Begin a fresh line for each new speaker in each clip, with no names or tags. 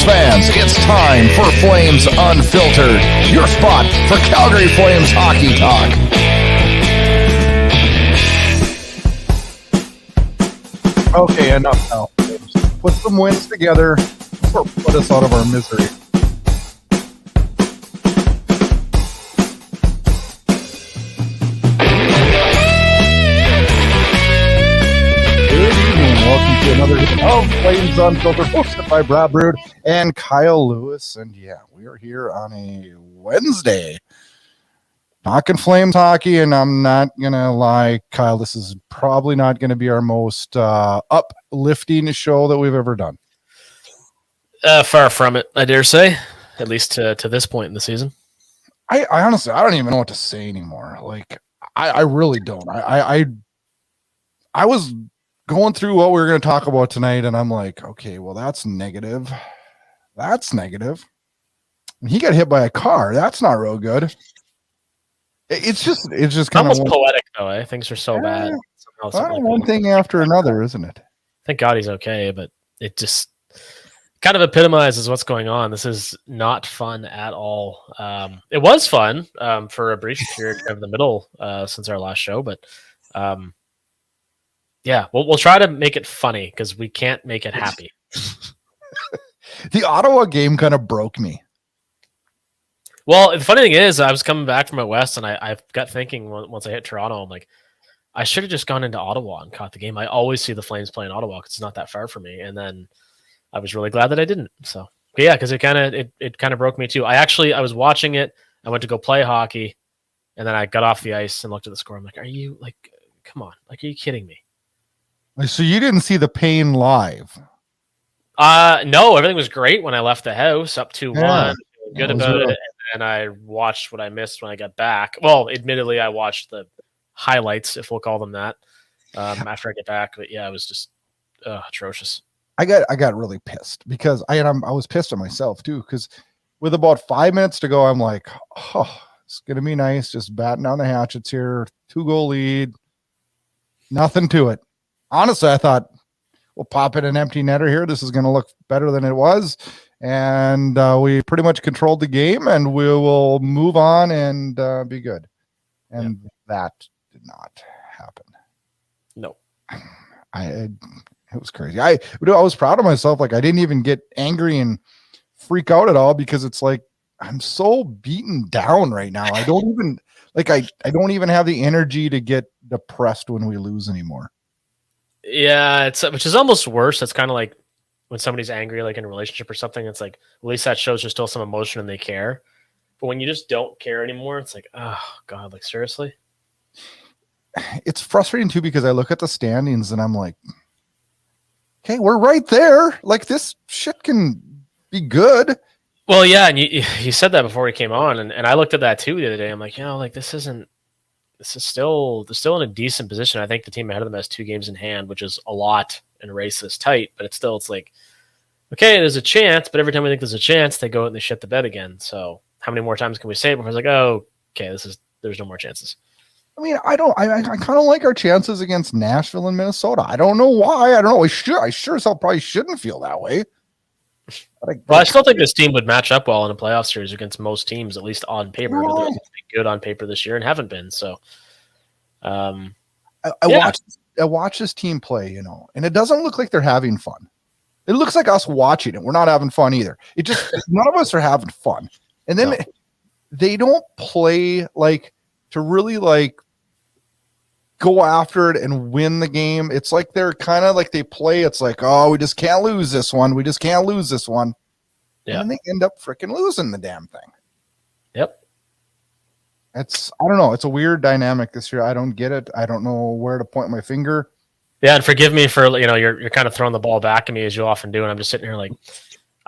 fans, it's time for Flames Unfiltered, your spot for Calgary Flames hockey talk. Okay, enough now. Put some wins together or put us out of our misery. Welcome to another edition of Flames Unfiltered, hosted by Burud and Kyle Lewis. And yeah, we are here on a Wednesday talking Flames hockey. And I'm not going to lie, Kyle, this is probably not going to be our most uplifting show that we've ever done.
Far from it, I dare say, at least to this point in the season.
I honestly, I don't even know what to say anymore. Like, I really don't. I was going through what we were going to talk about tonight, and I'm like, okay, well, that's negative. That's negative. And he got hit by a car. That's not real good. It's just kind
almost poetic, though. Eh? Things are so bad.
One thing after another, isn't it?
Thank God he's okay, but it just kind of epitomizes what's going on. This is not fun at all. It was fun for a brief period of the middle since our last show, but yeah, we'll try to make it funny because we can't make it happy.
The Ottawa game kind of broke me.
Well, the funny thing is, I was coming back from out west, and I got thinking once I hit Toronto, I'm like, I should have just gone into Ottawa and caught the game. I always see the Flames play in Ottawa because it's not that far from me, and then I was really glad that I didn't. So, but yeah, because it kind of broke me too. I was watching it. I went to go play hockey, and then I got off the ice and looked at the score. I'm like, come on, are you kidding me?
So you didn't see the pain live?
No, everything was great when I left the house, up 2-1. Good about it. And I watched what I missed when I got back. Well, admittedly, I watched the highlights, if we'll call them that, after I get back. But yeah, it was just atrocious.
I got really pissed because I was pissed at myself too, because with about 5 minutes to go, I'm like, oh, it's gonna be nice, just batting down the hatchets here, 2-goal lead, nothing to it. Honestly, I thought we'll pop in an empty netter here. This is going to look better than it was. And we pretty much controlled the game, and we will move on and be good. And that did not happen.
No.
It was crazy. I was proud of myself. Like, I didn't even get angry and freak out at all because it's like I'm so beaten down right now. I don't even I don't even have the energy to get depressed when we lose anymore.
Yeah, which is almost worse. That's kind of like when somebody's angry, like in a relationship or something. It's like, at least that shows there's still some emotion and they care. But when you just don't care anymore, it's like, oh God, like seriously.
It's frustrating too because I look at the standings and I'm like, okay, we're right there. Like, this shit can be good.
Well, yeah, and you said that before we came on, and I looked at that too the other day. I'm like, this is still in a decent position. I think the team ahead of them has 2 games in hand, which is a lot in a race this tight, but it's like, okay, there's a chance, but every time we think there's a chance, they go out and they shit the bed again. So how many more times can we say it before it's like, oh, okay, there's no more chances.
I mean, I kind of like our chances against Nashville and Minnesota. I don't know why. I don't know. I sure as hell probably shouldn't feel that way.
I still think this team would match up well in a playoff series against most teams, at least on paper. But they're good on paper this year and haven't been. So,
I watch this team play, and it doesn't look like they're having fun. It looks like us watching it. We're not having fun either. It just none of us are having fun. And then they don't play like to really like go after it and win the game. It's like they're kind of like they play. It's like, oh, we just can't lose this one. We just can't lose this one. Yeah. And then they end up freaking losing the damn thing.
Yep.
I don't know. It's a weird dynamic this year. I don't get it. I don't know where to point my finger.
Yeah. And forgive me for, you're kind of throwing the ball back at me as you often do. And I'm just sitting here like,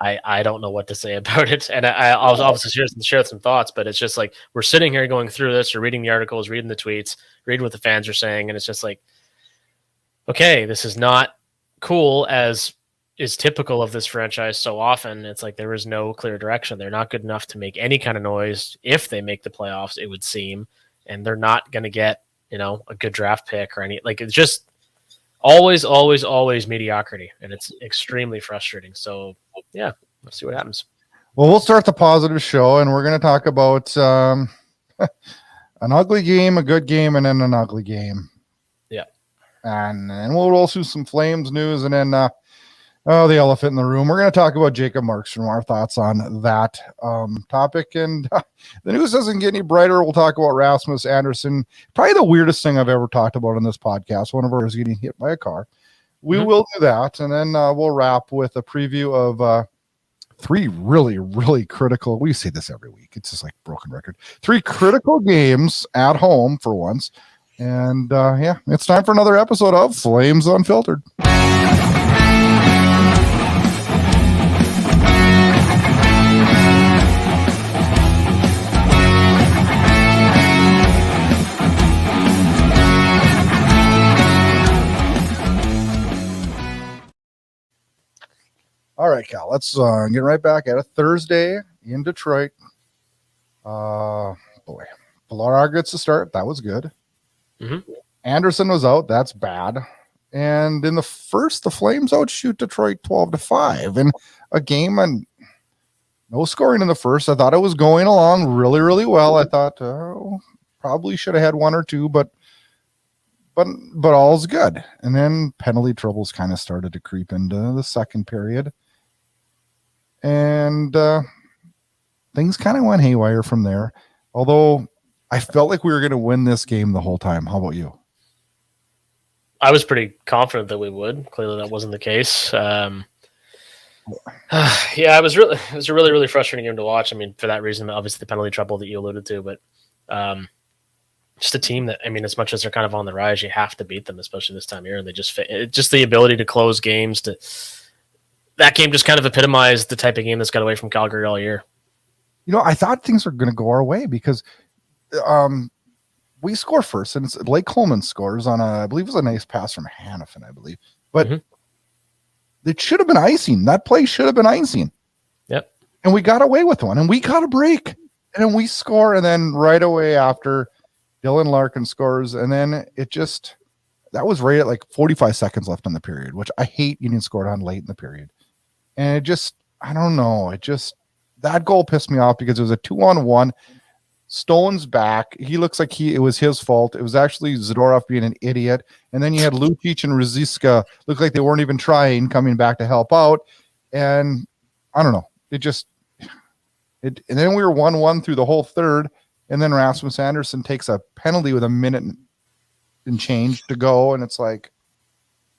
I don't know what to say about it. And I'll obviously share some thoughts, but it's just like, we're sitting here going through this or reading the articles, reading the tweets, reading what the fans are saying. And it's just like, okay, this is not cool as is typical of this franchise so often. It's like, there is no clear direction. They're not good enough to make any kind of noise. If they make the playoffs, it would seem, and they're not going to get, a good draft pick or any, like, it's just always mediocrity. And it's extremely frustrating. So yeah, Let's see what happens.
Well, we'll start the positive show, and we're going to talk about an ugly game, a good game, and then an ugly game.
Yeah.
And then we'll roll through some Flames news, and then the elephant in the room. We're going to talk about Jacob Markstrom, our thoughts on that topic. And the news doesn't get any brighter. We'll talk about Rasmus, Andersson. Probably the weirdest thing I've ever talked about on this podcast. One of ours getting hit by a car. We will do that, and then we'll wrap with a preview of 3 really, really critical. We say this every week. It's just like broken record. 3 critical games at home for once. And it's time for another episode of Flames Unfiltered. All right, Cal, let's get right back at it. Thursday in Detroit. Boy, Pilar gets the start. That was good.
Mm-hmm.
Andersson was out. That's bad. And in the first, the Flames outshoot Detroit 12-5 in a game and no scoring in the first. I thought it was going along really, really well. I thought probably should have had 1 or 2, but all's good. And then penalty troubles kind of started to creep into the second period. And things kind of went haywire from there. Although I felt like we were going to win this game the whole time. How about you?
I was pretty confident that we would. Clearly, that wasn't the case. It was a really, really frustrating game to watch. I mean, for that reason, obviously the penalty trouble that you alluded to, but just a team that, I mean, as much as they're kind of on the rise, you have to beat them, especially this time of year. And they just the ability to close games. That game just kind of epitomized the type of game that's got away from Calgary all year.
I thought things were going to go our way because we score first, and it's Blake Coleman scores on I believe it was a nice pass from Hannafin, I believe. But it should have been icing. That play should have been icing.
Yep.
And we got away with one, and we got a break, and then we score, and then right away after Dylan Larkin scores, and then that was right at like 45 seconds left in the period, which I hate getting scored on late in the period. And I don't know. That goal pissed me off because it was a 2-on-1. Stone's back. He looks like it was his fault. It was actually Zadorov being an idiot. And then you had Lucic and Ruzicka look like they weren't even trying, coming back to help out. And I don't know. And then we were 1-1 through the whole third. And then Rasmus Andersson takes a penalty with a minute and change to go. And it's like,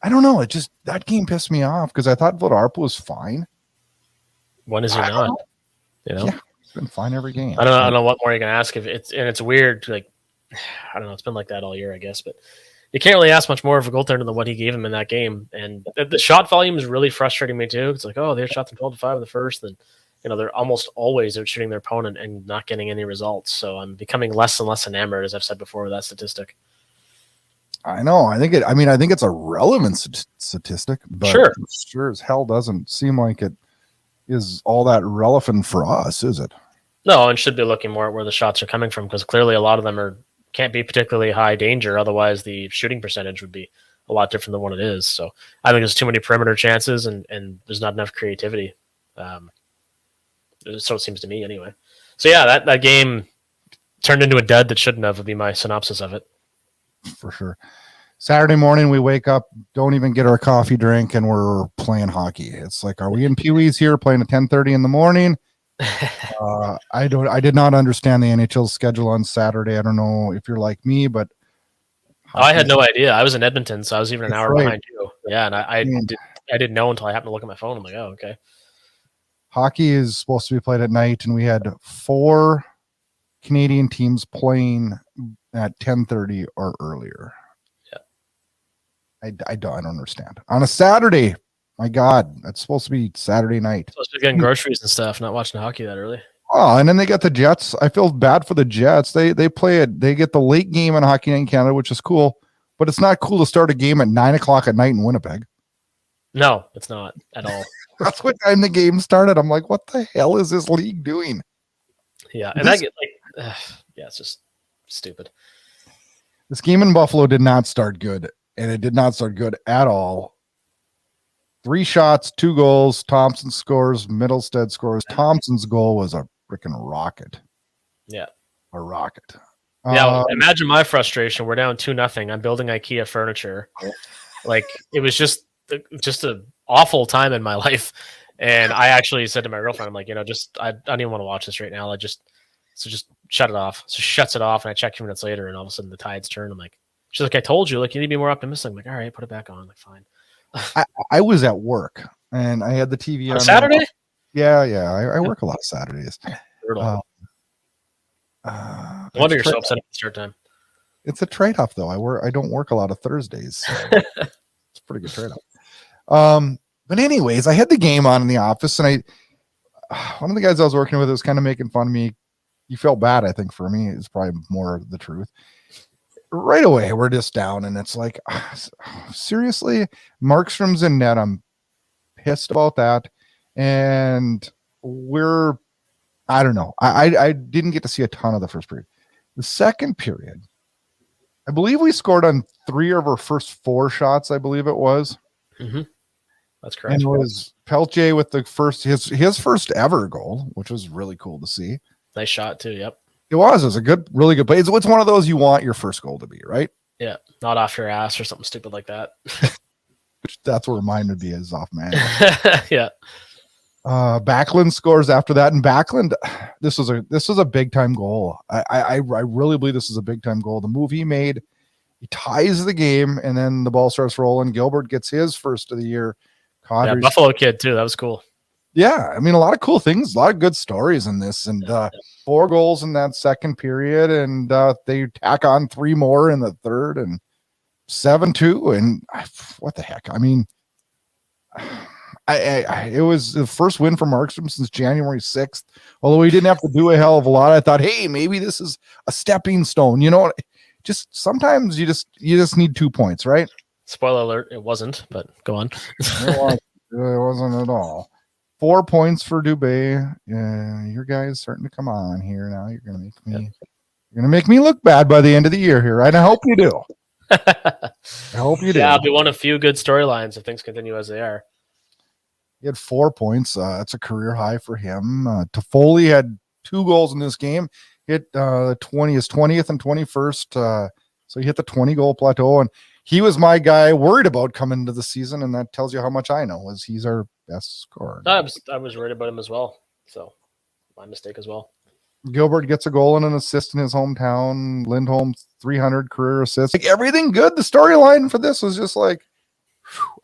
I don't know. That game pissed me off because I thought Vodarpa was fine.
When is he not?
Yeah, it's been fine every game.
I don't know what more you can ask. It's weird. Like, I don't know. It's been like that all year, I guess. But you can't really ask much more of a goaltender than what he gave him in that game. And the shot volume is really frustrating me too. It's like, they shot them 12-5 in the first, and they're almost always shooting their opponent and not getting any results. So I'm becoming less and less enamored, as I've said before, with that statistic.
I know. I think it's a relevant statistic, but sure as hell doesn't seem like it is all that relevant for us, is it?
No, and should be looking more at where the shots are coming from, because clearly a lot of them can't be particularly high danger. Otherwise, the shooting percentage would be a lot different than what it is. So I think there's too many perimeter chances, and there's not enough creativity. So it seems to me, anyway. So yeah, that game turned into a dud that shouldn't have, would be my synopsis of it.
For sure. Saturday morning, we wake up, don't even get our coffee drink, and we're playing hockey. It's like, are we in Pee Wee's here playing at 10:30 in the morning? I did not understand the NHL schedule on Saturday. I don't know if you're like me, but
I had no idea. I was in Edmonton, so I was even an hour behind you. Yeah, and I didn't know until I happened to look at my phone. I'm like, oh, okay.
Hockey is supposed to be played at night, and we had 4 Canadian teams playing at 10:30 or earlier. I don't understand. On a Saturday, my God, that's supposed to be Saturday night.
Supposed to be getting groceries and stuff, not watching hockey that early.
Oh, and then they got the Jets. I feel bad for the Jets. They play it. They get the late game in Hockey Night in Canada, which is cool, but it's not cool to start a game at 9:00 at night in Winnipeg.
No, it's not at all.
That's what time the game started. I'm like, what the hell is this league doing?
Yeah, and it's just stupid.
This game in Buffalo did not start good, and it did not start good at all. 3 shots, 2 goals. Thompson scores. Middlestead scores. Thompson's goal was a freaking rocket.
Yeah.
A rocket.
Yeah. Imagine my frustration. We're down 2-0. I'm building IKEA furniture. Like, it was just an awful time in my life. And I actually said to my girlfriend, I'm like, I don't even want to watch this right now. Just shut it off. So she shuts it off, and I check 2 minutes later, and all of a sudden the tides turn. I'm like, she's like, I told you, like, you need to be more optimistic. I'm like, all right, put it back on. I'm like, fine.
I was at work, and I had the TV on
Saturday.
Yeah. I work a lot of Saturdays.
No wonder you're so upset at the start time.
It's a trade-off, though. I don't work a lot of Thursdays. So it's a pretty good trade-off. But anyways, I had the game on in the office, and one of the guys I was working with was kind of making fun of me. He felt bad, I think, for me. It's probably more the truth. Right away, we're just down, and it's like, seriously, Markstrom's in net. I'm pissed about that, and I don't know. I didn't get to see a ton of the first period. The second period, I believe we scored on 3 of our first 4 shots. I believe it was.
Mm-hmm. That's correct.
And it was Peltier with his first ever goal, which was really cool to see.
Nice shot too. Yep. It
was a really good play. It's one of those you want your first goal to be, right?
Yeah. Not off your ass or something stupid like that.
That's where mine would be, is off man.
Yeah.
Backlund scores after that, and Backlund, this was a big time goal. I really believe this is a big time goal. The move he made, he ties the game, and then the ball starts rolling. Gilbert gets his first of the year.
Yeah, Buffalo kid too. That was cool.
Yeah, I mean, a lot of cool things, a lot of good stories in this, and 4 goals in that second period, and they tack on 3 more in the third, and 7-2, and what the heck? I mean, it was the first win for Markstrom since January 6th. Although he didn't have to do a hell of a lot, I thought, hey, maybe this is a stepping stone. Just sometimes you just need 2 points, right?
Spoiler alert, it wasn't, but go on.
It wasn't at all. 4 points for Dubé. Your guys starting to come on here now. You're gonna make me look bad by the end of the year here, right? I hope you do. I hope you do.
Yeah, it'll be one of few good storylines if things continue as they are.
He had 4 points. That's a career high for him. Toffoli had 2 goals in this game. Hit his 20th and 21st. So he hit the 20-goal plateau, and he was my guy worried about coming into the season, and that tells you how much I know, is he's our best scorer.
I was worried about him as well, so my mistake as well.
Gilbert gets a goal and an assist in his hometown. Lindholm, 300 career assists. Like, everything good. The storyline for this was just like,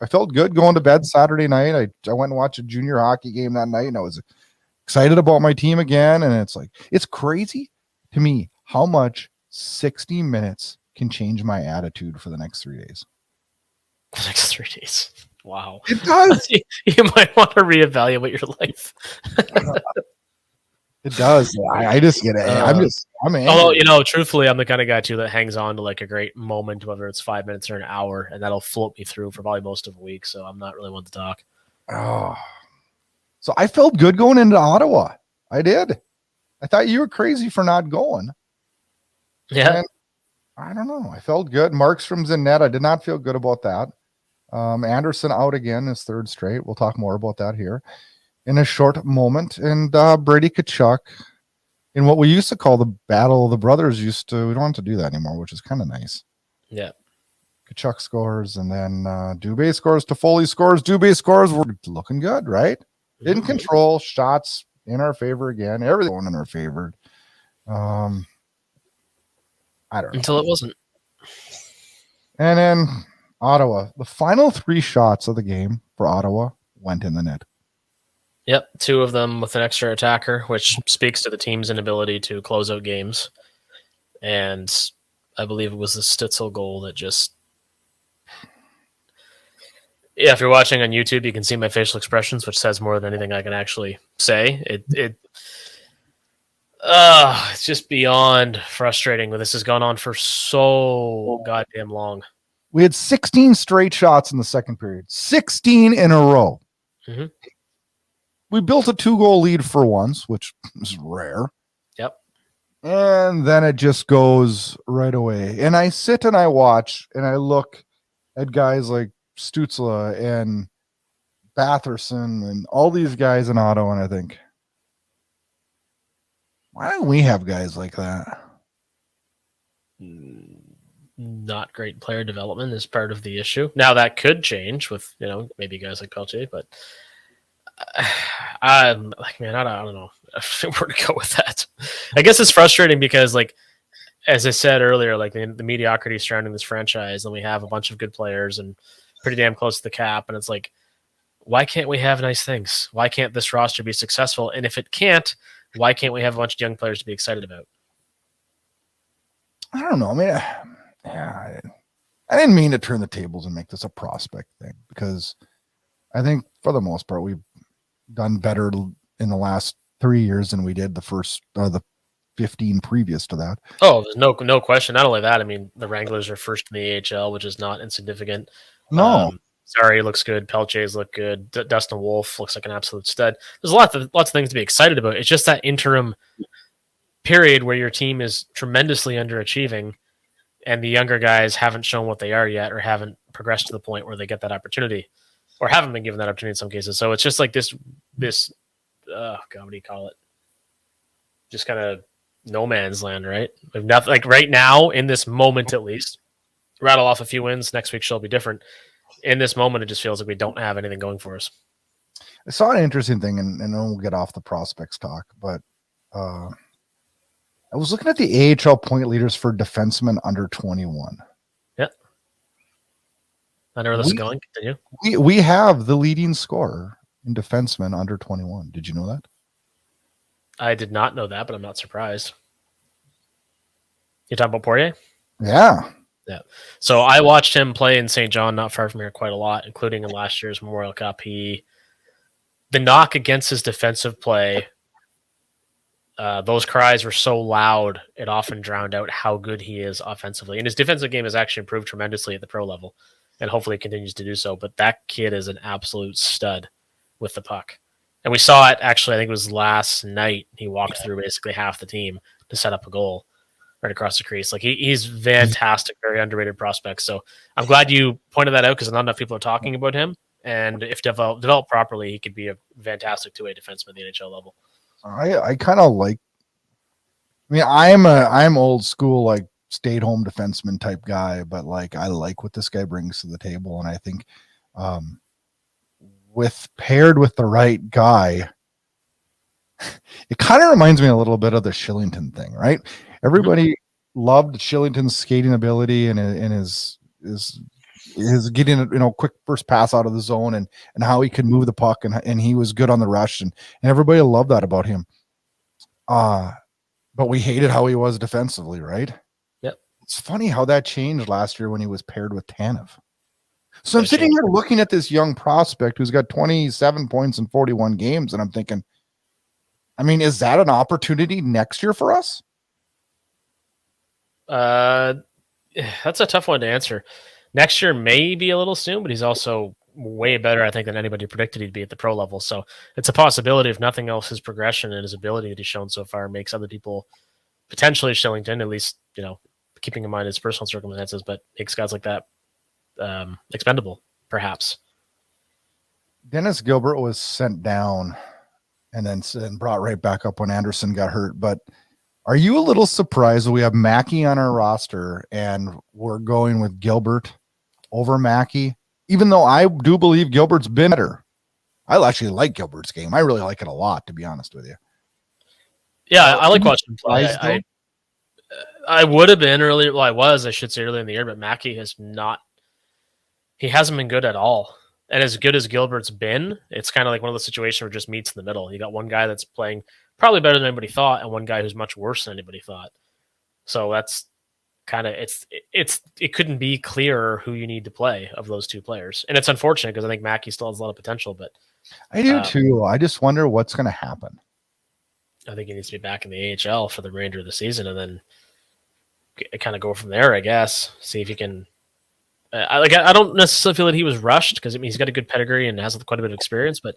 I felt good going to bed Saturday night. I went and watched a junior hockey game that night, and I was excited about my team again. And it's like, it's crazy to me how much 60 minutes can change my attitude for the next 3 days.
The next 3 days. Wow.
It does.
You might want to reevaluate your life.
It does. I just get it. I'm angry.
Although, truthfully, I'm the kind of guy too that hangs on to like a great moment, whether it's 5 minutes or an hour, and that'll float me through for probably most of a week. So I'm not really one to talk.
Oh, so I felt good going into Ottawa. I did. I thought you were crazy for not going.
Yeah.
And I don't know. I felt good. Markstrom's in net. I did not feel good about that. Andersson out again, his 3rd straight. We'll talk more about that here in a short moment. And Brady Tkachuk, in what we used to call the battle of the brothers, we don't have to do that anymore, which is kind of nice.
Yeah.
Tkachuk scores, and then Dubé scores, Toffoli scores, Dubé scores. We're looking good, right? In control, shots in our favor again. Everything going in our favor. I don't know.
Until it wasn't.
And then Ottawa, the final 3 shots of the game for Ottawa went in the net.
Yep, 2 of them with an extra attacker, which speaks to the team's inability to close out games. And I believe it was the Stitzel goal that just... Yeah, if you're watching on YouTube, you can see my facial expressions, which says more than anything I can actually say. It's just beyond frustrating. This has gone on for so goddamn long.
We had 16 straight shots in the second period. 16 in a row.
Mm-hmm.
We built a 2-goal lead for once, which is rare.
Yep.
And then it just goes right away. And I sit and I watch and I look at guys like Stützle and Batherson and all these guys in Ottawa, and I think, why don't we have guys like that?
Not great player development is part of the issue. Now that could change with, maybe guys like Pelche, but I'm like, man, I don't know where to go with that. I guess it's frustrating because, like, as I said earlier, like the mediocrity surrounding this franchise, and we have a bunch of good players and pretty damn close to the cap, and it's like, why can't we have nice things? Why can't this roster be successful? And if it can't, why can't we have a bunch of young players to be excited about?
I don't know. I mean, yeah, I didn't mean to turn the tables and make this a prospect thing, because I think for the most part we've done better in the last 3 years than we did the 15 previous to that.
Oh, there's no question. Not only that, I mean, the Wranglers are first in the AHL, which is not insignificant.
No.
Sorry, looks good. Pelche's look good. Dustin Wolf looks like an absolute stud. There's lots of things to be excited about. It's just that interim period where your team is tremendously underachieving, and the younger guys haven't shown what they are yet, or haven't progressed to the point where they get that opportunity, or haven't been given that opportunity in some cases. So it's just like this God, what do you call it? Just kind of no man's land, right? Like right now, in this moment at least, rattle off a few wins. Next week shall be different. In this moment, it just feels like we don't have anything going for us.
I saw an interesting thing, and then we'll get off the prospects talk, but I was looking at the AHL point leaders for defensemen under 21.
Yeah. I know where this is going. Continue.
We have the leading scorer in defensemen under 21. Did you know that?
I did not know that, but I'm not surprised. You talking about Poirier?
Yeah.
Yeah. So I watched him play in St. John, not far from here, quite a lot, including in last year's Memorial Cup. The knock against his defensive play, those cries were so loud, it often drowned out how good he is offensively. And his defensive game has actually improved tremendously at the pro level, and hopefully continues to do so. But that kid is an absolute stud with the puck. And we saw it, actually, I think it was last night. He walked through basically half the team to set up a goal right across the crease. Like, he's fantastic, very underrated prospect. So I'm glad you pointed that out, because not enough people are talking about him. And if developed properly, he could be a fantastic two-way defenseman at the NHL level.
I kind of like. I mean, I'm old school, like stay-at-home defenseman type guy, but like I like what this guy brings to the table, and I think, paired with the right guy, it kind of reminds me a little bit of the Shillington thing, right? Everybody loved Shillington's skating ability and his getting quick first pass out of the zone and how he could move the puck, and he was good on the rush, and everybody loved that about him. But we hated how he was defensively, right?
Yep.
It's funny how that changed last year when he was paired with Tanev. So I'm sitting here looking at this young prospect who's got 27 points in 41 games, and I'm thinking, I mean, is that an opportunity next year for us?
That's a tough one to answer. Next year may be a little soon, but he's also way better, I think, than anybody predicted he'd be at the pro level. So it's a possibility. If nothing else, his progression and his ability that he's shown so far makes other people, potentially Shillington, at least, keeping in mind his personal circumstances, but makes guys like that expendable, perhaps.
Dennis Gilbert was sent down and then brought right back up when Andersson got hurt. But are you a little surprised that we have Mackey on our roster and we're going with Gilbert over Mackey? Even though I do believe Gilbert's been better. I actually like Gilbert's game. I really like it a lot, to be honest with you.
Yeah, I like watching him play. I would have been earlier. Well, I should say earlier in the year, but Mackey has not. He hasn't been good at all. And as good as Gilbert's been, it's kind of like one of those situations where it just meets in the middle. You got one guy that's playing probably better than anybody thought, and one guy who's much worse than anybody thought. So that's kind of it couldn't be clearer who you need to play of those two players. And it's unfortunate because I think Mackey still has a lot of potential, but
I do too. I just wonder what's going to happen.
I think he needs to be back in the AHL for the remainder of the season, and then kind of go from there, I guess. See if he can. I don't necessarily feel that he was rushed, because he's got a good pedigree and has quite a bit of experience, but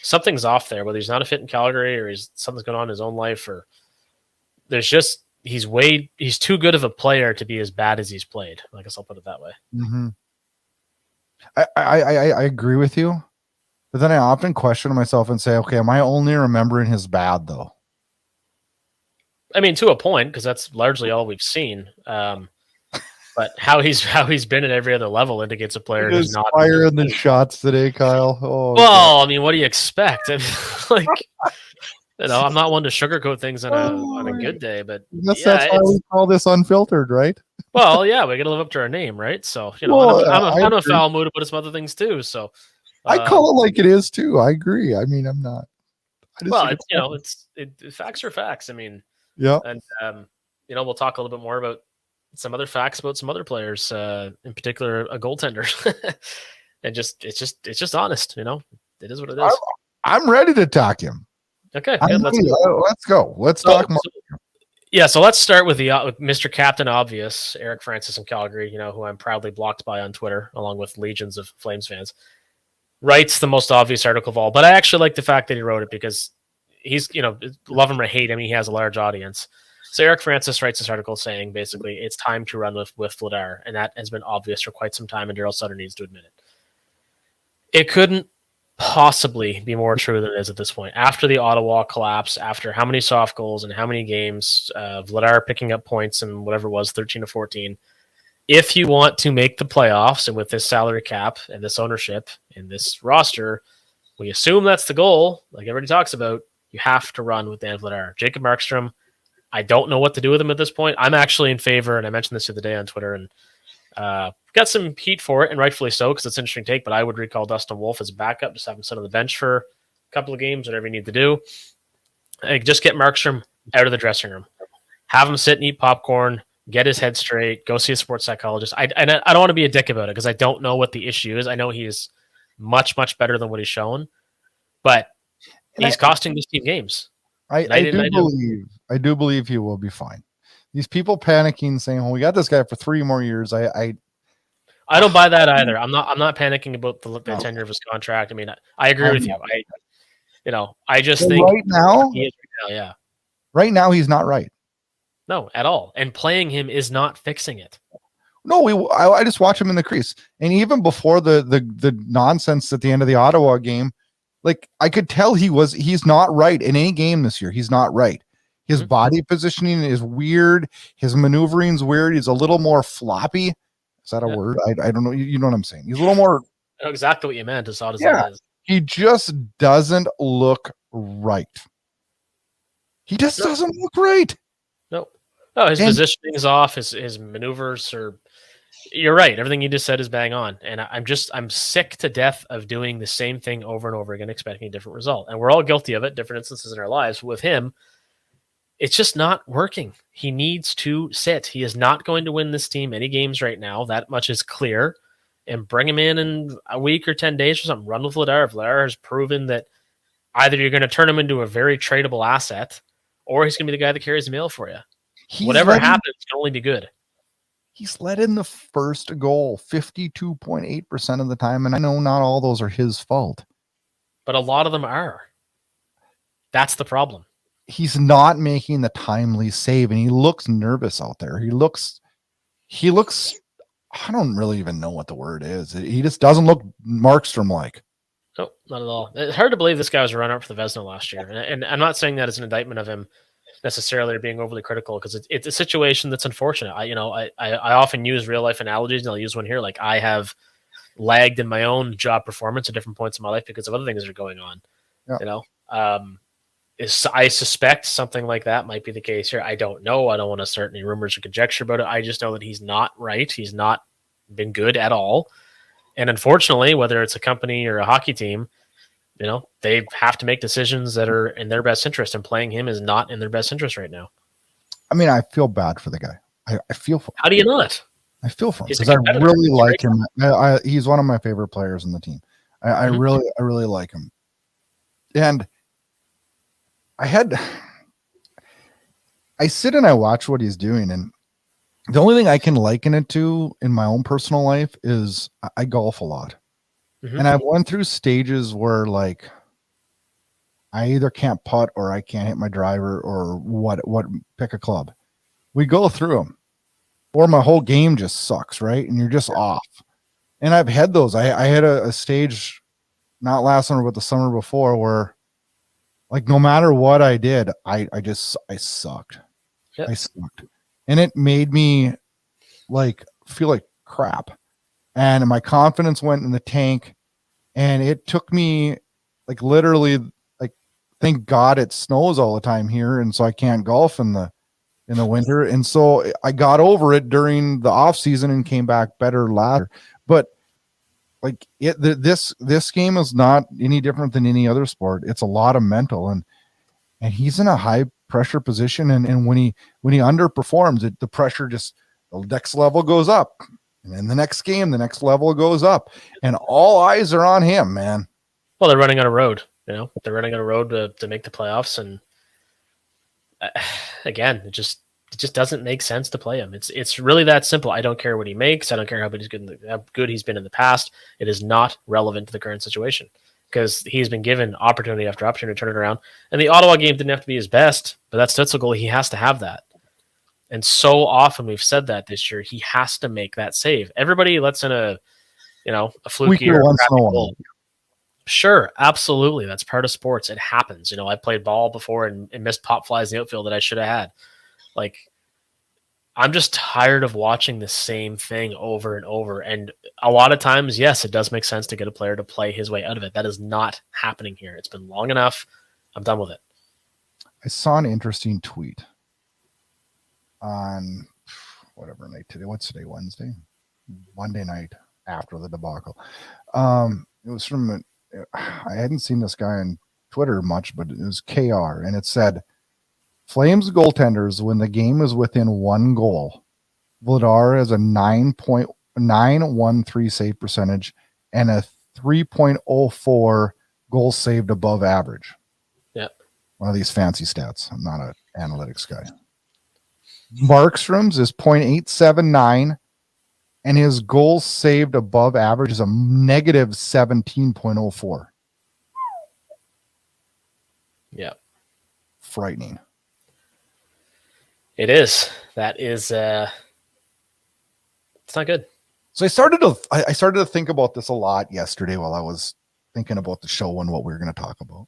something's off there. Whether he's not a fit in Calgary or something's going on in his own life, or there's just he's too good of a player to be as bad as he's played. I guess I'll put it that way.
Mm-hmm. I agree with you. But then I often question myself and say, okay, am I only remembering his bad though?
I mean, to a point, because that's largely all we've seen. But how he's been at every other level indicates a player who's not
firing the shots today, Kyle. Oh,
well, God. I mean, what do you expect? I mean, like, I'm not one to sugarcoat things on a good day, but
that's why we call this unfiltered, right?
Well, yeah, we got to live up to our name, right? So, I'm a foul mood about some other things too. So,
I call it like it is too. I agree. I mean, I'm not.
Well, facts are facts. I mean,
yeah,
and we'll talk a little bit more about some other facts about some other players, in particular a goaltender, and it's just honest. It is what it is.
I'm ready to talk him.
Okay,
let's go. Let's talk more.
So let's start with with Mr. Captain Obvious, Eric Francis in Calgary. Who I'm proudly blocked by on Twitter, along with legions of Flames fans. Writes the most obvious article of all, but I actually like the fact that he wrote it because he's, love him or hate him, he has a large audience. So Eric Francis writes this article saying basically it's time to run with Vladar, and that has been obvious for quite some time, and Daryl Sutter needs to admit it. It couldn't possibly be more true than it is at this point. After the Ottawa collapse, after how many soft goals and how many games, Vladar picking up points and whatever it was, 13 to 14. If you want to make the playoffs, and with this salary cap and this ownership and this roster, we assume that's the goal, like everybody talks about, you have to run with Dan Vladar. Jacob Markstrom, I don't know what to do with him at this point. I'm actually in favor, and I mentioned this the other day on Twitter, and got some heat for it, and rightfully so, because it's an interesting take, but I would recall Dustin Wolf as a backup, just have him sit on the bench for a couple of games, whatever you need to do. Just get Markstrom out of the dressing room. Have him sit and eat popcorn, get his head straight, go see a sports psychologist. I don't want to be a dick about it, because I don't know what the issue is. I know he is much, much better than what he's shown, but he's costing this team games.
I do believe he will be fine. These people panicking, saying, "Oh, we got this guy for 3 more years." I
don't buy that either. I'm not panicking about the tenure of his contract. I mean, I agree with you. I just think
right now,
yeah.
Right now, he's not right.
No, at all. And playing him is not fixing it.
No, I just watch him in the crease, and even before the nonsense at the end of the Ottawa game, like I could tell he's not right in any game this year. He's not right. His body positioning is weird. His maneuvering's weird. He's a little more floppy. Is that a word? I don't know. You know what I'm saying? He's a little more.
I know exactly what you meant. As odd as that is.
He just doesn't look right. He just doesn't look right.
No, his positioning is off. His maneuvers are. You're right. Everything you just said is bang on. And I'm sick to death of doing the same thing over and over again, expecting a different result. And we're all guilty of it, different instances in our lives. With him, it's just not working. He needs to sit. He is not going to win this team any games right now. That much is clear. And bring him in a week or 10 days or something. Run with Vladar. Vladar has proven that either you're going to turn him into a very tradable asset, or he's going to be the guy that carries the mail for you. Whatever happens can only be good.
He's let in the first goal 52.8% of the time, and I know not all those are his fault.
But a lot of them are. That's the problem.
He's not making the timely save, and he looks nervous out there. He looks I don't really even know what the word is. He just doesn't look Markstrom-like.
No, not at all. It's hard to believe this guy was a runner-up for the Vezina last year. And I'm not saying that as an indictment of him necessarily, or being overly critical, because it's a situation that's unfortunate. I often use real-life analogies, and I'll use one here. Like, I have lagged in my own job performance at different points in my life because of other things that are going on. Yeah. I suspect something like that might be the case here. I don't know. I don't want to start any rumors or conjecture about it. I just know that he's not right. He's not been good at all. And unfortunately, whether it's a company or a hockey team, they have to make decisions that are in their best interest, and playing him is not in their best interest right now.
I mean, I feel bad for the guy. I feel for him.
How do you not?
I feel for him because I really like him. He's one of my favorite players in the team. I really like him. And I sit and I watch what he's doing, and the only thing I can liken it to in my own personal life is I golf a lot. And I've went through stages where, like, I either can't putt or I can't hit my driver or what pick a club. We go through them, or my whole game just sucks, right? And you're just off. And I've had those. I had a stage not last summer, but the summer before, where like no matter what I did, I sucked.
Yep.
I sucked. And it made me like feel like crap. And my confidence went in the tank. And it took me like literally, like, thank God it snows all the time here. And so I can't golf in the winter. And so I got over it during the off season and came back better later. But like this game is not any different than any other sport. It's a lot of mental, and he's in a high pressure position. And when he underperforms, the pressure just, the next level goes up. And then the next game, the next level goes up, and all eyes are on him, man.
Well, they're running on a road, they're running on a road to make the playoffs. And again, it just doesn't make sense to play him. It's really that simple. I don't care what he makes. I don't care how good he's been in the past. It is not relevant to the current situation because he's been given opportunity after opportunity to turn it around. And the Ottawa game didn't have to be his best, but that's Stützle goal. He has to have that. And so often we've said that this year, he has to make that save. Everybody lets in a fluky or goal. Sure, absolutely. That's part of sports. It happens. I played ball before and missed pop flies in the outfield that I should have had. Like, I'm just tired of watching the same thing over and over. And a lot of times, yes, it does make sense to get a player to play his way out of it. That is not happening here. It's been long enough. I'm done with it.
I saw an interesting tweet on whatever night today. What's today? Wednesday? Monday night after the debacle. It was from, I hadn't seen this guy on Twitter much, but it was KR, and it said, Flames goaltenders, when the game is within 1 goal, Vladar has a 9.913 save percentage and a 3.04 goals saved above average.
Yeah.
One of these fancy stats. I'm not an analytics guy. Markstroms is 0.879, and his goals saved above average is a negative 17.04.
Yeah.
Frightening.
It is. That is it's not good.
So I started to think about this a lot yesterday while I was thinking about the show and what we were going to talk about.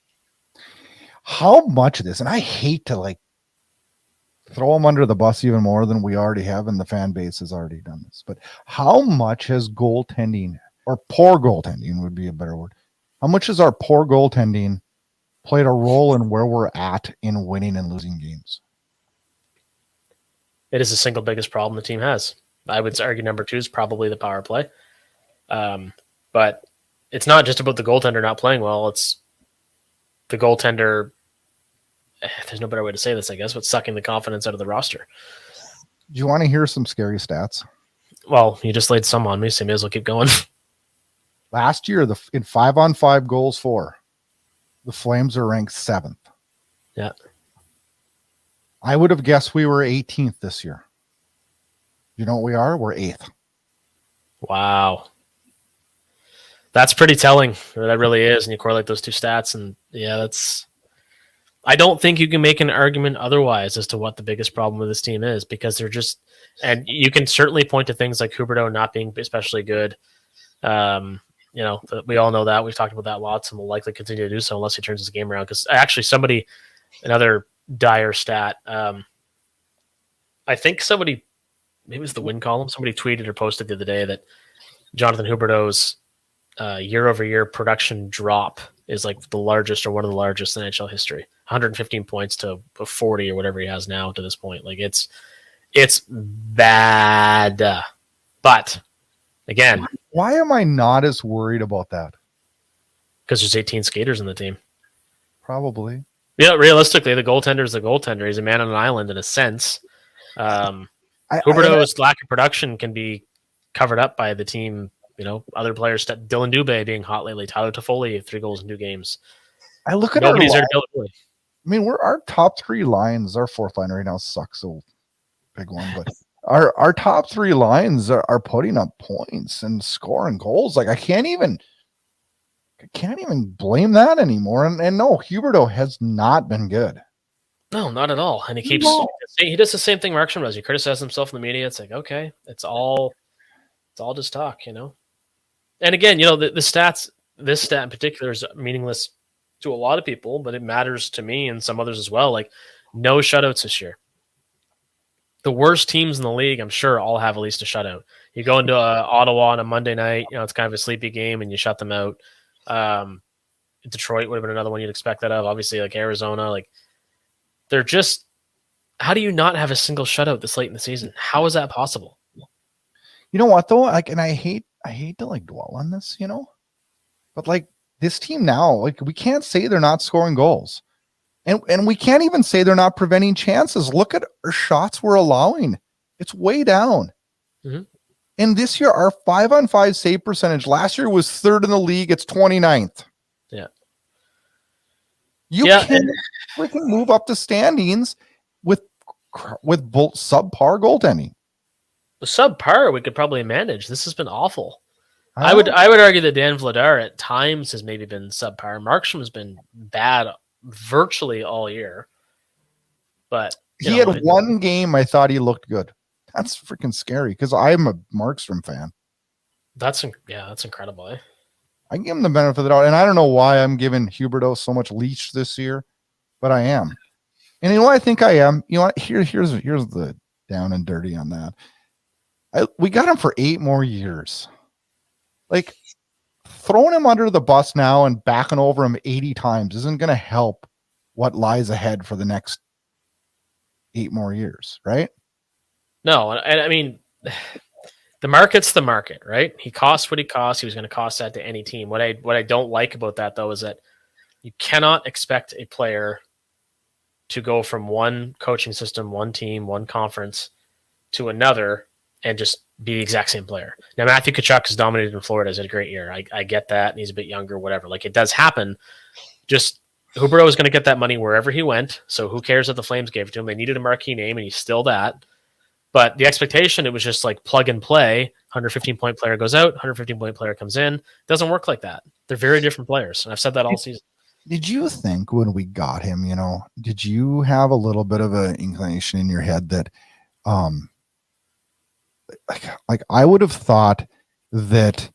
How much of this, and I hate to like throw them under the bus even more than we already have, and the fan base has already done this, but how much has goaltending, or poor goaltending would be a better word, how much has our poor goaltending played a role in where we're at in winning and losing games?
It is the single biggest problem the team has. I would argue number 2 is probably the power play. But it's not just about the goaltender not playing well. It's the goaltender, there's no better way to say this, I guess, but sucking the confidence out of the roster.
Do you want to hear some scary stats?
Well, you just laid some on me, so you may as well keep going.
Last year, in 5-on-5 goals for, the Flames are ranked 7th.
Yeah.
I would have guessed we were 18th this year. You know what we are? We're 8th.
Wow. That's pretty telling. That really is. And you correlate those 2 stats, and yeah, that's... I don't think you can make an argument otherwise as to what the biggest problem with this team is, because they're just... And you can certainly point to things like Huberdeau not being especially good. We all know that. We've talked about that lots, and will likely continue to do so unless he turns his game around. Because actually another dire stat, I think somebody, maybe it was the win column, somebody tweeted or posted the other day that Jonathan Huberdeau's year-over-year production drop is like the largest, or one of the largest in NHL history. 115 points to 40 or whatever he has now to this point. Like it's bad. But again,
why am I not as worried about that?
Because there's 18 skaters in the team.
Probably.
Yeah, realistically, the goaltender is the goaltender. He's a man on an island in a sense. Huberdeau's lack of production can be covered up by the team. Other players, Dylan Dubé being hot lately, Tyler Toffoli, 3 goals in 2 games.
I look at
nobody's there.
I mean, our top 3 lines, our 4th line right now sucks, so big one, but our top 3 lines are putting up points and scoring goals. Like I can't even blame that anymore. And no, Huberdeau has not been good.
No, not at all. And he does the same thing Markstrom does. He criticizes himself in the media. It's like, okay, it's all just talk, And again, the stats, this stat in particular is meaningless to a lot of people, but it matters to me and some others as well. Like, no shutouts this year. The worst teams in the league, I'm sure, all have at least a shutout. You go into Ottawa on a Monday night, it's kind of a sleepy game, and you shut them out. Detroit would have been another one you'd expect that of. Obviously, like Arizona, like they're just. How do you not have a single shutout this late in the season? How is that possible?
You know what though? Like, and I hate to like dwell on this, but like this team now, like we can't say they're not scoring goals. And we can't even say they're not preventing chances. Look at our shots we're allowing. It's way down.
Mm-hmm.
And this year, our 5-on-5 save percentage last year was 3rd in the league. It's 29th.
Yeah.
You can't freaking move up the standings with subpar goaltending.
The subpar we could probably manage. This has been awful. I would argue that Dan Vladar at times has maybe been subpar. Markstrom has been bad virtually all year. But
he had one game I thought he looked good. That's freaking scary because I'm a Markstrom fan.
That's incredible. Eh?
I give him the benefit of the doubt, and I don't know why I'm giving Huberdeau so much leash this year, but I am. And you know what I think I am? You know what? Here's the down and dirty on that. We got him for 8 more years. Like, throwing him under the bus now and backing over him 80 times isn't going to help what lies ahead for the next 8 more years, right?
No, and I mean, the market's the market, right? He costs what he costs. He was going to cost that to any team. What I don't like about that, though, is that you cannot expect a player to go from one coaching system, one team, one conference to another and just be the exact same player. Now, Matthew Tkachuk has dominated in Florida. He's had a great year. I get that, and he's a bit younger, whatever. Like, it does happen. Just Huberdeau is going to get that money wherever he went, so who cares that the Flames gave it to him? They needed a marquee name, and he's still that. But the expectation, it was just like plug and play. 115-point player goes out, 115-point player comes in. It doesn't work like that. They're very different players, and I've said that all season. Did
you think when we got him, did you have a little bit of an inclination in your head that like I would have thought that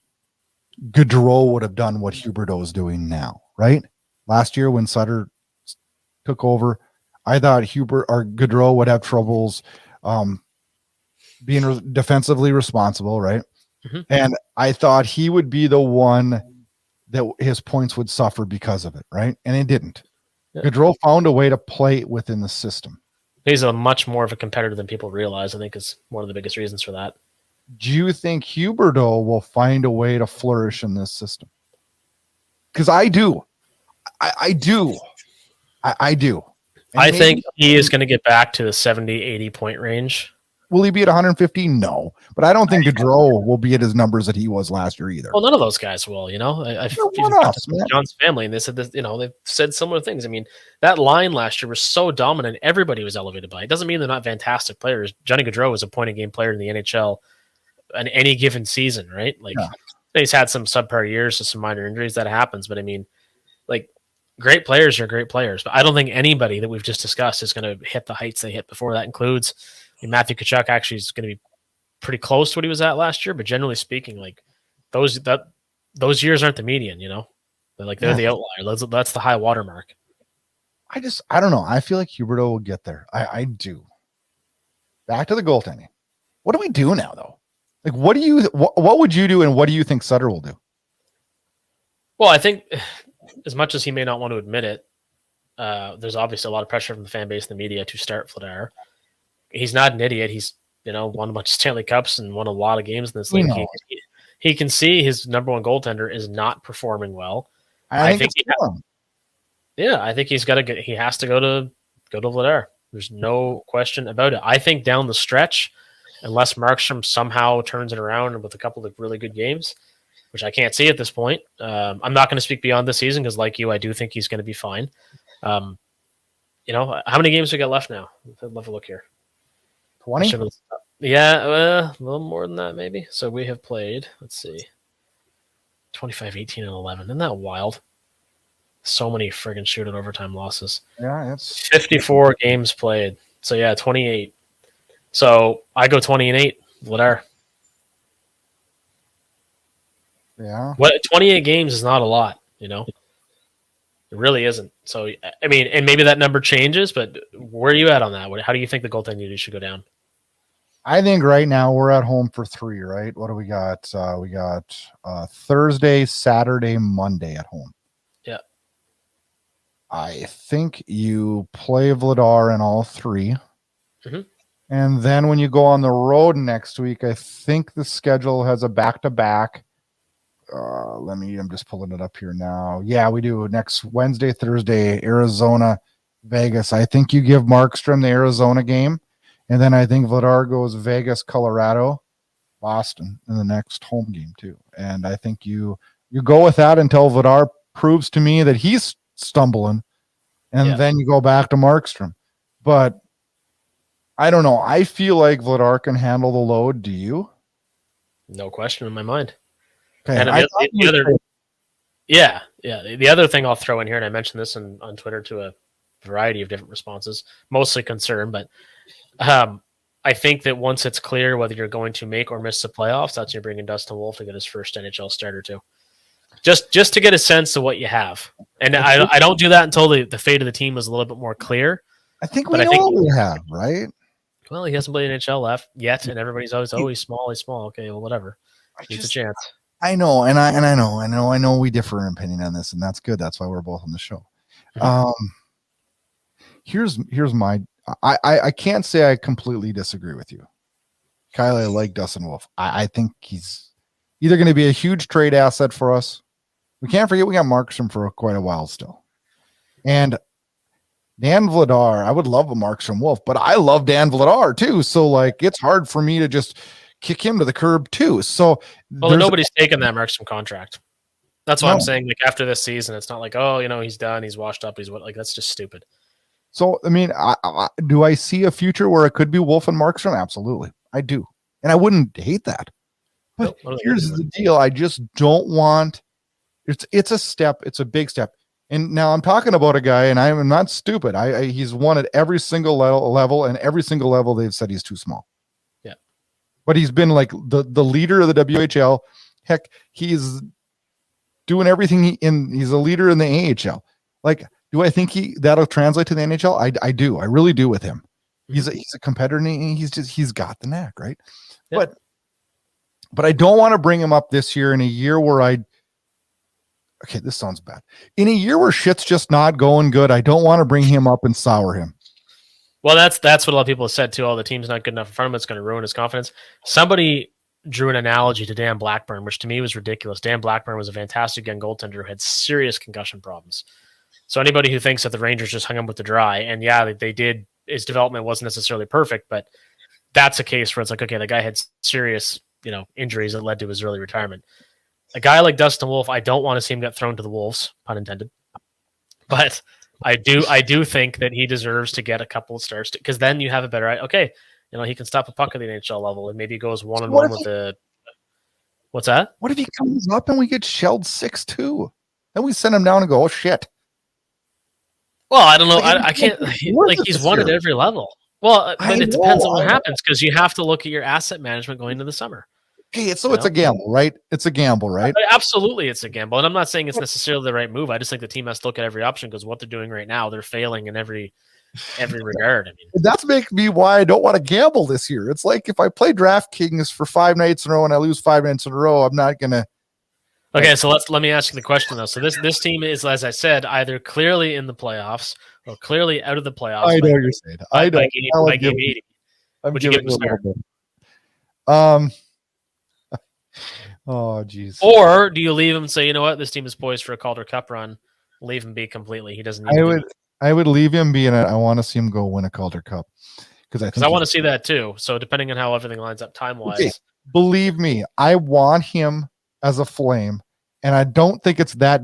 Gaudreau would have done what Huberdeau is doing now, right? Last year when Sutter took over, I thought Gaudreau would have troubles being defensively responsible, right?
Mm-hmm.
And I thought he would be the one that his points would suffer because of it, right? And it didn't. Yeah. Gaudreau found a way to play within the system.
He's a much more of a competitor than people realize, I think, is one of the biggest reasons for that.
Do you think Huberdeau will find a way to flourish in this system? Because I do. I do. I do. And
I think he is going to get back to the 70, 80-point range.
Will he be at 150? No. But I don't think Gaudreau will be at his numbers that he was last year either.
Well, none of those guys will, I've talked to John's family, and they said this, they've said similar things. I mean, that line last year was so dominant, everybody was elevated by it. It doesn't mean they're not fantastic players. Johnny Gaudreau was a point-a-game player in the NHL in any given season, right? Like, he's had some subpar years with some minor injuries. That happens. But, I mean, like, great players are great players. But I don't think anybody that we've just discussed is going to hit the heights they hit before. That includes Matthew Tkachuk actually is going to be pretty close to what he was at last year. But generally speaking, like, those years aren't the median, they're the outlier. That's the high water mark.
I don't know. I feel like Huberdeau will get there. I do. Back to the goaltending. What do we do now, though? Like, what would you do, and what do you think Sutter will do?
Well, I think, as much as he may not want to admit it, there's obviously a lot of pressure from the fan base and the media to start Vladar. He's not an idiot. He's won a bunch of Stanley Cups and won a lot of games in this league. He can see his number one goaltender is not performing well. I think he's got to he has to go to Vladar. There's no question about it. I think down the stretch, unless Markstrom somehow turns it around with a couple of really good games, which I can't see at this point. I'm not going to speak beyond this season because, like you, I do think he's going to be fine. How many games we got left now? Let's have a look here.
20?
Yeah, a little more than that maybe. So we have played, let's see, 25, 18, and 11. Isn't that wild? So many friggin' shootout overtime losses.
Yeah, it's
54 games played. So yeah, 28. So I go 20-8. Vladar.
Yeah.
What 28 games is not a lot, you know. It really isn't. So I mean, and maybe that number changes, but where are you at on that? How do you think the goaltending duty should go down?
I think right now we're at home for 3, right? What do we got? We got Thursday, Saturday, Monday at home.
Yeah.
I think you play Vladar in all 3.
Mm-hmm.
And then when you go on the road next week, I think the schedule has a back-to-back. I'm just pulling it up here now. Yeah, we do next Wednesday, Thursday, Arizona, Vegas. I think you give Markstrom the Arizona game. And then I think Vladar goes Vegas, Colorado, Boston in the next home game too. And I think you go with that until Vladar proves to me that he's stumbling. And then you go back to Markstrom. But I don't know. I feel like Vladar can handle the load. Do you?
No question in my mind.
Okay.
And the other thing I'll throw in here, and I mentioned this on Twitter to a variety of different responses, mostly concern, but I think that once it's clear whether you're going to make or miss the playoffs, that's you're bringing Dustin Wolf to get his first NHL starter too. Just to get a sense of what you have. And I don't do that until the fate of the team is a little bit more clear.
I think we know what we have, right?
Well, he hasn't played NHL left yet, and everybody's always, he's small. Okay, well, whatever. Needs a chance.
I know, and I know we differ in opinion on this, and that's good. That's why we're both on the show. Here's my I can't say I completely disagree with you. Kyle, I like Dustin Wolf. I think he's either going to be a huge trade asset for us. We can't forget we got Markstrom for quite a while still. And Dan Vladar, I would love a Markstrom Wolf, but I love Dan Vladar too. So like it's hard for me to just kick him to the curb too. So
nobody's taking that Markstrom contract. That's what I'm saying. Like after this season, it's not like, oh, he's done, he's washed up, that's just stupid.
So I mean, do I see a future where it could be Wolf and Markstrom? Absolutely, I do, and I wouldn't hate that. But here's the deal: I just don't want. It's a step. It's a big step. And now I'm talking about a guy, and I'm not stupid. He's won at every single level, and every single level they've said he's too small.
Yeah,
but he's been like the leader of the WHL. Heck, he's doing everything he's a leader in the AHL. Like, do I think that'll translate to the NHL? I do. I really do with him. He's a competitor, and he's got the knack, right? Yeah. But I don't want to bring him up this year in a year where okay, this sounds bad. In a year where shit's just not going good, I don't want to bring him up and sour him.
Well, that's what a lot of people have said too. Oh, the team's not good enough in front of him. It's going to ruin his confidence. Somebody drew an analogy to Dan Blackburn, which to me was ridiculous. Dan Blackburn was a fantastic young goaltender who had serious concussion problems. So anybody who thinks that the Rangers just hung him with the dry, and yeah, they did, his development wasn't necessarily perfect, but that's a case where it's like, okay, the guy had serious, injuries that led to his early retirement. A guy like Dustin Wolf, I don't want to see him get thrown to the wolves, pun intended. But I do think that he deserves to get a couple of starts because then you have a better, okay, he can stop a puck at the NHL level and maybe he goes one-on-one with the. What's that?
What if he comes up and we get shelled 6-2? Then we send him down and go, oh shit.
Well, I don't know. I can't. He's won at every level. Well, but it depends on what happens because you have to look at your asset management going into the summer.
Okay, it's a gamble, right? It's a gamble, right?
Absolutely, it's a gamble, and I'm not saying it's necessarily the right move. I just think the team has to look at every option because what they're doing right now, they're failing in every regard. I mean,
that's making me why I don't want to gamble this year. It's like if I play DraftKings for 5 nights in a row and I lose 5 nights in a row, I'm not gonna.
Okay, so let me ask you the question though. So this team is, as I said, either clearly in the playoffs or clearly out of the playoffs.
I know you're saying. I know.
By game 80. Would you give him a start?
Oh, geez.
Or do you leave him and say, you know what, this team is poised for a Calder Cup run? Leave him be completely. He doesn't need
I would leave him be in it. I want to see him go win a Calder Cup. Because
I want to see that too. So depending on how everything lines up time-wise. Okay.
Believe me, I want him as a Flame. And I don't think it's that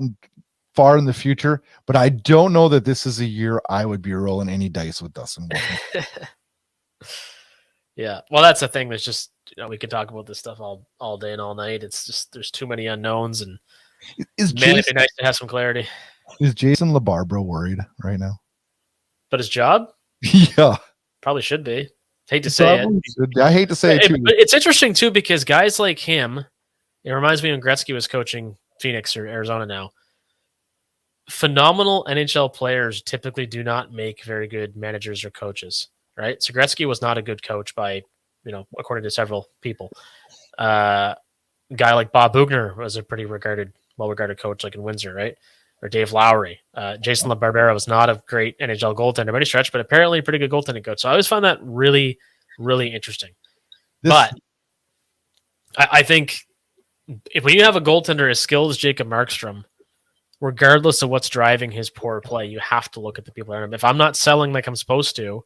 far in the future, but I don't know that this is a year I would be rolling any dice with Dustin Wolf.
Yeah. Well, that's the thing. There's just, we could talk about this stuff all day and all night. It's just, there's too many unknowns and it'd be nice to have some clarity.
Is Jason LaBarbera worried right now?
But his job?
Yeah.
Probably should be. Hate to say it.
I hate to say it too.
But it's interesting too, because guys like him It reminds me when Gretzky was coaching Phoenix or Arizona now. Phenomenal NHL players typically do not make very good managers or coaches, right? So Gretzky was not a good coach by, according to several people. A guy like Bob Bugner was a pretty well-regarded coach, like in Windsor, right? Or Dave Lowry. Jason LaBarbera was not a great NHL goaltender by any stretch, but apparently a pretty good goaltending coach. So I always find that really, really interesting. But I think when you have a goaltender as skilled as Jacob Markstrom, regardless of what's driving his poor play, you have to look at the people around him. If I'm not selling like I'm supposed to,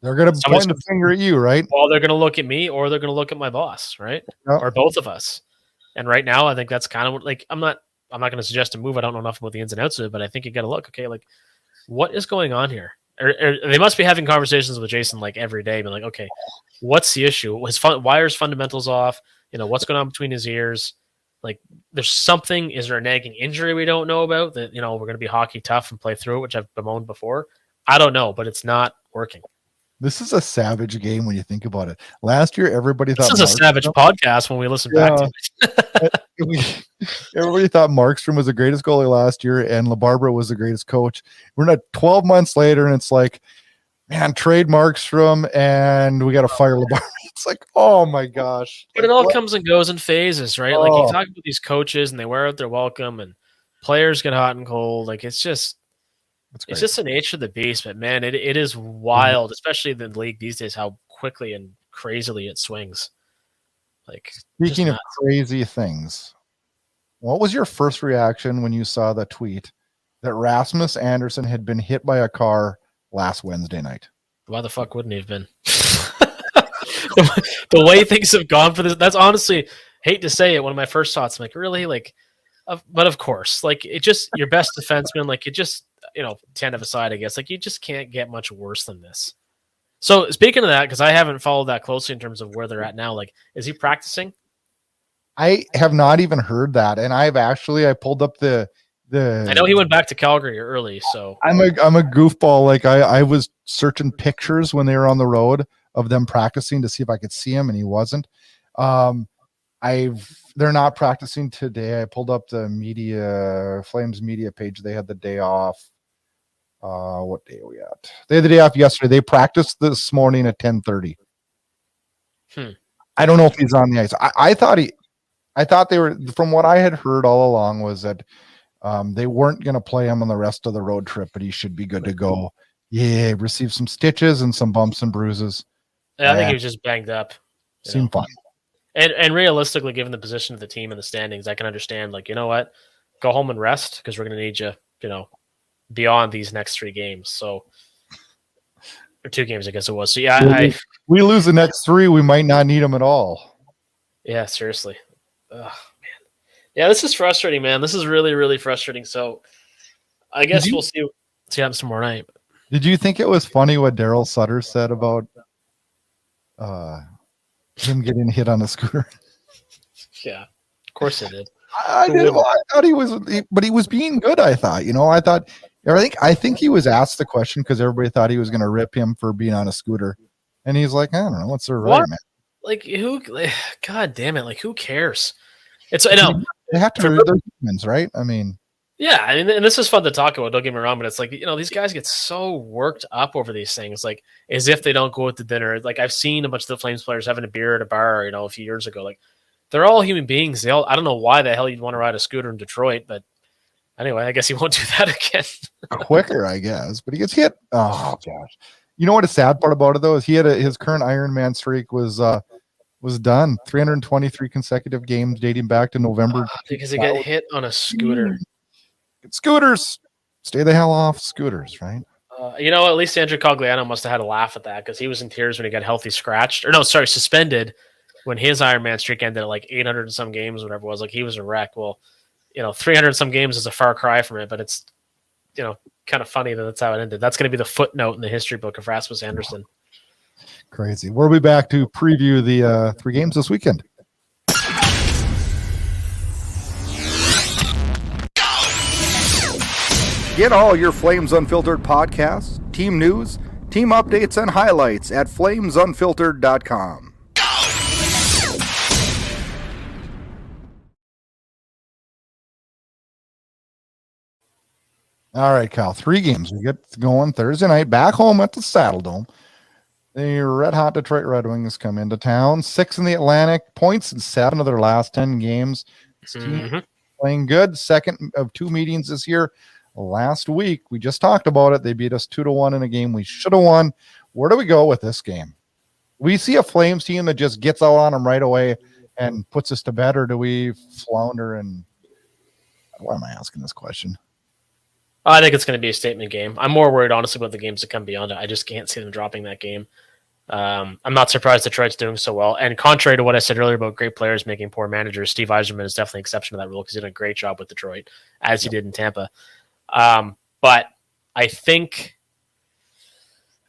they're going to point the finger at you, right?
Well, they're going to look at me, or they're going to look at my boss, right? Yep. Or both of us. And right now, I think that's kind of like I'm not going to suggest a move. I don't know enough about the ins and outs of it, but I think you got to look. Okay, like what is going on here? Or they must be having conversations with Jason like every day, being like, okay, what's the issue? Why are his fundamentals off? What's going on between his ears? Like, there's something. Is there a nagging injury we don't know about that? We're going to be hockey tough and play through it, which I've bemoaned before. I don't know, but it's not working.
This is a savage game when you think about it. Last year, everybody thought
this is a savage podcast when we listen back to
it. Everybody thought Markstrom was the greatest goalie last year, and LaBarbera was the greatest coach. We're not 12 months later, and it's like, man, trade Markstrom, and we got to fire LaBarbera. It's like, oh my gosh.
But it all comes and goes in phases, right? Like, you talk about these coaches, and they wear out their welcome, and players get hot and cold. Like, it's just the nature of the beast. But man, it is wild, especially in the league these days, how quickly and crazily it swings. Like,
speaking of crazy things, what was your first reaction when you saw the tweet that Rasmus Andersson had been hit by a car last Wednesday night?
Why the fuck wouldn't he have been? The way things have gone for this, that's honestly, hate to say it, one of my first thoughts. I'm like, really? Like, but of course, like, it just, your best defenseman, like, it just, Tanev aside, I guess, like, you just can't get much worse than this. So speaking of that, because I haven't followed that closely in terms of where they're at now, like, is he practicing?
I have not even heard that, and I pulled up the.
I know he went back to Calgary early, so
I'm a goofball. Like, I was searching pictures when they were on the road of them practicing to see if I could see him, and he wasn't. They're not practicing today. I pulled up the Flames media page. They had the day off. What day are we at? They had the day off yesterday. They practiced this morning at 10:30. I don't know if he's on the ice. I thought they were, from what I had heard all along, was that they weren't going to play him on the rest of the road trip, but he should be good to go. Yeah, received some stitches and some bumps and bruises.
Yeah, I think he was just banged up.
Seemed fine.
And realistically, given the position of the team in the standings, I can understand, like, you know what? Go home and rest, because we're going to need you, beyond these next 3 games. So, or 2 games, I guess it was. So, yeah,
we lose the next 3, we might not need them at all.
Yeah, seriously. Oh, man. Yeah, this is frustrating, man. This is really, really frustrating. So, I guess we'll see what happens tomorrow night.
Did you think it was funny what Daryl Sutter said about him getting hit on a scooter?
Yeah, of course it did.
I did. I thought he was, but he was being good. I thought, I think he was asked the question because everybody thought he was going to rip him for being on a scooter, and he's like, I don't know, what's the right, man?
Like, who? God damn it! Like, who cares? I know
they have to. They're humans, right? I mean.
Yeah, I mean, and this is fun to talk about, don't get me wrong, but it's like, these guys get so worked up over these things, like, as if they don't go out to dinner. Like, I've seen a bunch of the Flames players having a beer at a bar, a few years ago. Like, they're all human beings. I don't know why the hell you'd want to ride a scooter in Detroit, but anyway, I guess he won't do that again. Quicker,
I guess, but he gets hit. Oh, gosh. You know what the sad part about it, though, is his current Ironman streak was done. 323 consecutive games dating back to November.
Because he got hit on a scooter.
Scooters, stay the hell off scooters, right?
At least Andrew Cogliano must have had a laugh at that, because he was in tears when he got suspended when his Ironman streak ended at like 800 and some games, whatever it was. Like, he was a wreck. Well, 300 and some games is a far cry from it, but it's kind of funny that that's how it ended. That's going to be the footnote in the history book of Rasmus Andersson.
Crazy. We'll be back to preview the 3 games this weekend. Get all your Flames Unfiltered podcasts, team news, team updates, and highlights at flamesunfiltered.com. All right, Kyle. 3 games. We get going Thursday night back home at the Saddle Dome. The red-hot Detroit Red Wings come into town. 6 in the Atlantic. Points in 7 of their last 10 games. This team playing good. Second of 2 meetings this year. Last week, we just talked about it. They beat us 2-1 in a game we should have won. Where do we go with this game? We see a Flames team that just gets out on them right away and puts us to bed, or do we flounder? And why am I asking this question?
I think it's going to be a statement game. I'm more worried, honestly, about the games that come beyond it. I just can't see them dropping that game. I'm not surprised Detroit's doing so well. And contrary to what I said earlier about great players making poor managers, Steve Yzerman is definitely an exception to that rule because he did a great job with Detroit, as he did in Tampa. But I think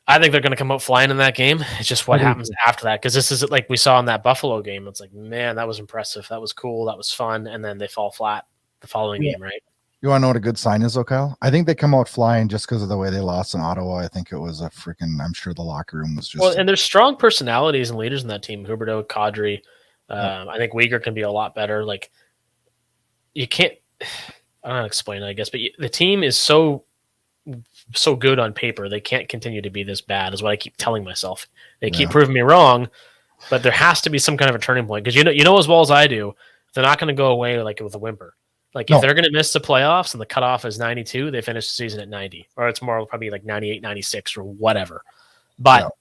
they're going to come out flying in that game. It's just what happens after that, because this is like we saw in that Buffalo game. It's like, man, that was impressive. That was cool. That was fun. And then they fall flat the following game, right?
You want to know what a good sign is, though, Kyle? I think they come out flying just because of the way they lost in Ottawa. I think it was I'm sure the locker room was just...
Well, and there's strong personalities and leaders in that team. Huberdeau, Kadri. I think Uyghur can be a lot better. Like, you can't... I don't know how to explain it, I guess, but the team is so good on paper. They can't continue to be this bad, is what I keep telling myself. They keep proving me wrong, but there has to be some kind of a turning point. Because you know as well as I do, they're not going to go away like with a whimper. Like, if they're going to miss the playoffs and the cutoff is 92, they finish the season at 90. Or it's more probably like 98, 96 or whatever. But,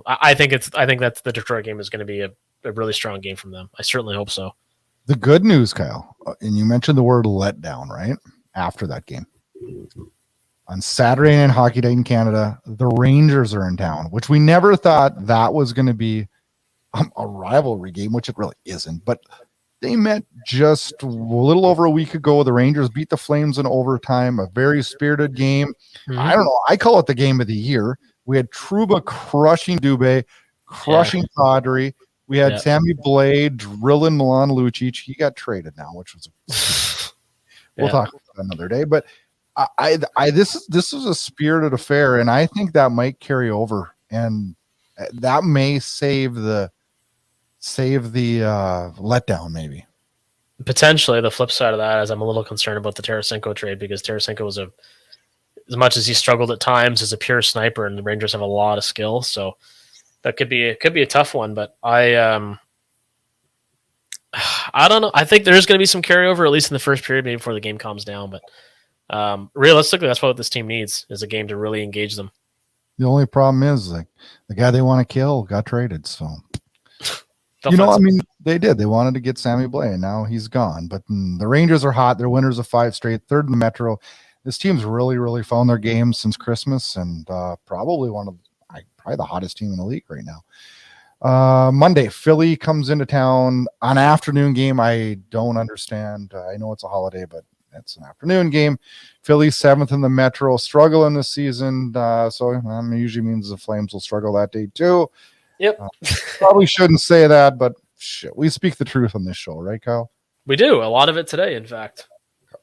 I think that's the Detroit game is going to be a really strong game from them. I certainly hope so.
The good news, Kyle, and you mentioned the word letdown, right? After that game. On Saturday night hockey night in Canada, the Rangers are in town, which we never thought that was going to be a rivalry game, which it really isn't. But they met just a little over a week ago. The Rangers beat the Flames in overtime, a very spirited game. I don't know. I call it the game of the year. We had Trouba crushing Dubé, crushing Kadri. We had Sammy Blais drilling Milan Lucic. He got traded now, which was we'll talk about that another day. But this is a spirited affair, and I think that might carry over, and that may save the letdown, maybe.
Potentially. The flip side of that is I'm a little concerned about the Tarasenko trade, because Tarasenko was as much as he struggled at times, as a pure sniper, and the Rangers have a lot of skill, so that could be a tough one. But I don't know. I think there's going to be some carryover, at least in the first period, maybe before the game calms down. But realistically, that's what this team needs, is a game to really engage them.
The only problem is, like, the guy they want to kill got traded, so... I mean, they did. They wanted to get Sammy Blais, and now he's gone. But the Rangers are hot. They're winners of 5 straight, third in the Metro. This team's really, really found their game since Christmas, and probably probably the hottest team in the league right now. Monday, Philly comes into town. An afternoon game. I don't understand. I know it's a holiday, but it's an afternoon game. Philly 7th in the Metro, struggling this season. So usually means the Flames will struggle that day too.
Yep.
Probably shouldn't say that, but shit, we speak the truth on this show, right, Kyle?
We do. A lot of it today, in fact.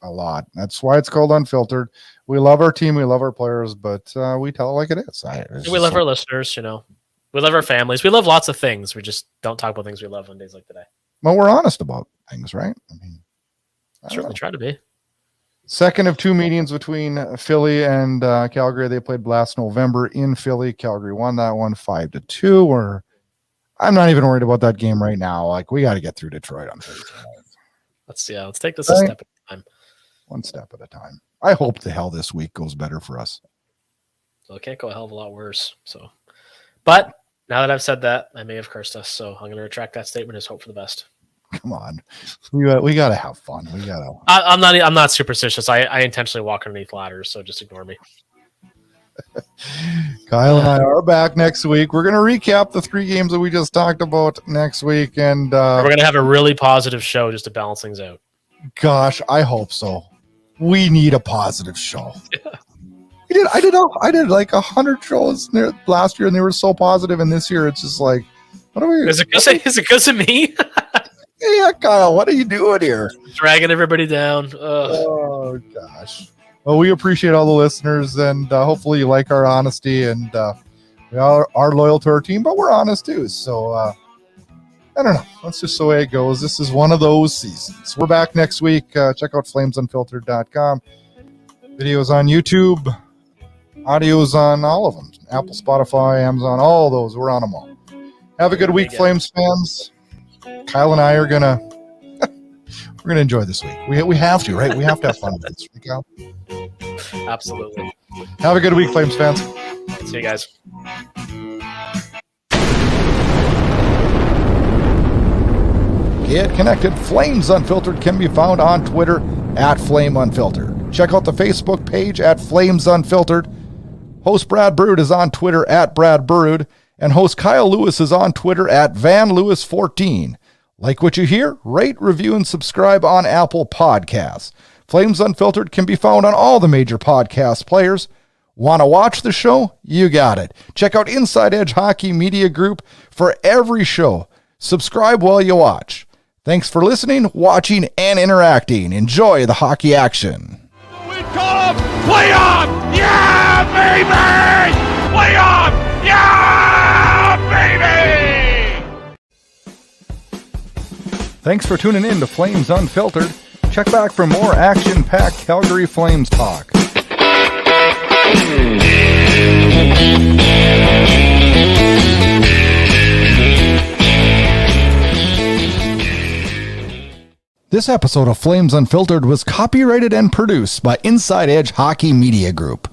A lot. That's why it's called Unfiltered. We love our team. We love our players, but we tell it like it is.
We love our listeners, We love our families. We love lots of things. We just don't talk about things we love on days like today.
Well, we're honest about things, right? I mean,
certainly try to be.
Second of 2 meetings between Philly and Calgary. They played last November in Philly. Calgary won that one 5-2. I'm not even worried about that game right now. Like, we got to get through Detroit on Thursday night.
Let's take this a step at a time.
One step at a time. I hope the hell this week goes better for us.
So it can't go a hell of a lot worse. So, but now that I've said that, I may have cursed us. So I'm going to retract that statement. Just hope for the best.
Come on, we gotta have fun. We gotta.
I'm not superstitious. I intentionally walk underneath ladders, so just ignore me.
Kyle and I are back next week. We're gonna recap the 3 games that we just talked about next week, and
we're gonna have a really positive show just to balance things out.
Gosh, I hope so. We need a positive show. I did like 100 shows last year, and they were so positive, and this year it's just like, what are we? Is it
because of me?
Yeah, Kyle, what are you doing here?
Dragging everybody down. Ugh.
Oh, gosh. Well, we appreciate all the listeners, and hopefully you like our honesty, and we are loyal to our team, but we're honest too. So, I don't know. That's just the way it goes. This is one of those seasons. We're back next week. Check out flamesunfiltered.com. Videos on YouTube. Audio's on all of them. Apple, Spotify, Amazon, all those. We're on them all. Have a good week, Flames fans. Kyle and I are gonna we're gonna enjoy this week. We have to, right? We have to have fun with this week, Kyle.
Absolutely.
Have a good week, Flames fans.
See you guys.
Get connected. Flames Unfiltered can be found on Twitter at Flame Unfiltered. Check out the Facebook page at Flames Unfiltered. Host Brad Burud is on Twitter at Brad Burud, and host Kyle Lewis is on Twitter at VanLewis14. Like what you hear? Rate, review, and subscribe on Apple Podcasts. Flames Unfiltered can be found on all the major podcast players. Want to watch the show? You got it. Check out Inside Edge Hockey Media Group for every show. Subscribe while you watch. Thanks for listening, watching, and interacting. Enjoy the hockey action.
We call them playoff! Yeah, baby! Playoff! Yeah, baby!
Thanks for tuning in to Flames Unfiltered. Check back for more action-packed Calgary Flames talk. This episode of Flames Unfiltered was copyrighted and produced by Inside Edge Hockey Media Group.